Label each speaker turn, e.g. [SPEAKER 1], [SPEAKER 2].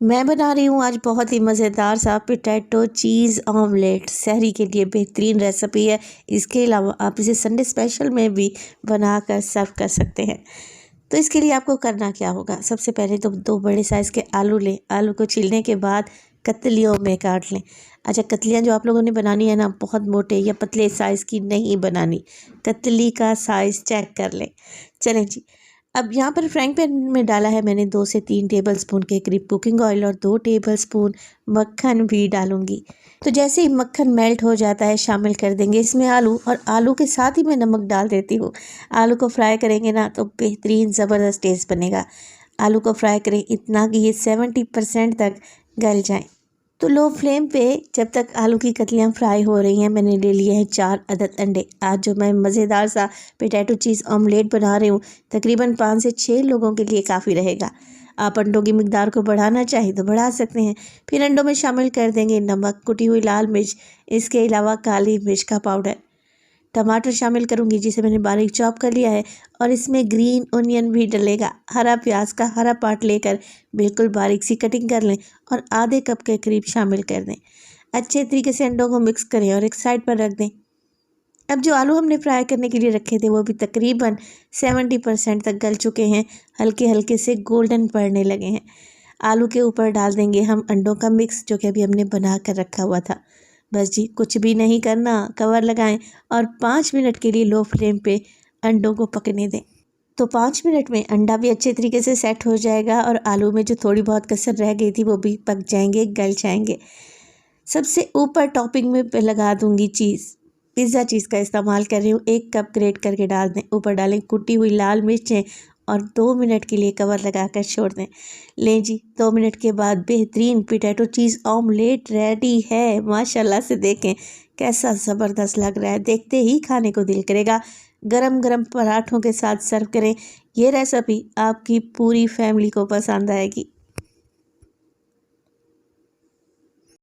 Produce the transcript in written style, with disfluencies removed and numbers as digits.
[SPEAKER 1] मैं बना रही हूँ आज बहुत ही मज़ेदार सा पोटैटो चीज़ ऑमलेट। सहरी के लिए बेहतरीन रेसिपी है। इसके अलावा आप इसे संडे स्पेशल में भी बनाकर सर्व कर सकते हैं। तो इसके लिए आपको करना क्या होगा, सबसे पहले तो 2 बड़े साइज़ के आलू लें। आलू को छीलने के बाद कतलियों में काट लें। अच्छा, कतलियाँ जो आप लोगों ने बनानी है ना, बहुत मोटे या पतले साइज़ की नहीं बनानी। कतली का साइज़ चेक कर लें। चलें जी, अब यहाँ पर फ्राइंग पैन में डाला है मैंने 2 से 3 टेबलस्पून के करीब कुकिंग ऑयल और 2 टेबलस्पून मक्खन भी डालूंगी। तो जैसे ही मक्खन मेल्ट हो जाता है शामिल कर देंगे इसमें आलू, और आलू के साथ ही मैं नमक डाल देती हूँ। आलू को फ्राई करेंगे ना तो बेहतरीन ज़बरदस्त टेस्ट बनेगा। आलू को फ्राई करें इतना कि ये 70% तक गल जाए। तो लो फ्लेम पे जब तक आलू की कतलियाँ फ्राई हो रही हैं, मैंने ले लिए हैं 4 अदद अंडे। आज जो मैं मज़ेदार सा पोटैटो चीज़ ऑमलेट बना रही हूँ, तकरीबन 5 से 6 लोगों के लिए काफ़ी रहेगा। आप अंडों की मिकदार को बढ़ाना चाहें तो बढ़ा सकते हैं। फिर अंडों में शामिल कर देंगे नमक, कुटी हुई लाल मिर्च, इसके अलावा काली मिर्च का पाउडर। टमाटर शामिल करूंगी जिसे मैंने बारीक चॉप कर लिया है, और इसमें ग्रीन ओनियन भी डलेगा। हरा प्याज का हरा पार्ट लेकर बिल्कुल बारीक सी कटिंग कर लें और आधे कप के करीब शामिल कर दें। अच्छे तरीके से अंडों को मिक्स करें और एक साइड पर रख दें। अब जो आलू हमने फ्राई करने के लिए रखे थे वो भी तकरीबन 70% तक गल चुके हैं, हल्के हल्के से गोल्डन पड़ने लगे हैं। आलू के ऊपर डाल देंगे हम अंडों का मिक्स जो कि अभी हमने बना कर रखा हुआ था। बस जी, कुछ भी नहीं करना, कवर लगाएं और 5 मिनट के लिए लो फ्लेम पे अंडों को पकने दें। तो 5 मिनट में अंडा भी अच्छे तरीके से सेट हो जाएगा और आलू में जो थोड़ी बहुत कसर रह गई थी वो भी पक जाएंगे, गल जाएंगे। सबसे ऊपर टॉपिंग में लगा दूंगी चीज़, पिज़्ज़ा चीज़ का इस्तेमाल कर रही हूँ। 1 कप ग्रेट करके डाल दें। ऊपर डालें कुटी हुई लाल मिर्चें और 2 मिनट के लिए कवर लगाकर छोड़ दें। लें जी, 2 मिनट के बाद बेहतरीन पोटैटो चीज़ ऑमलेट रेडी है। माशाल्लाह से देखें कैसा ज़बरदस्त लग रहा है, देखते ही खाने को दिल करेगा। गरम गरम पराठों के साथ सर्व करें। ये रेसिपी आपकी पूरी फैमिली को पसंद आएगी।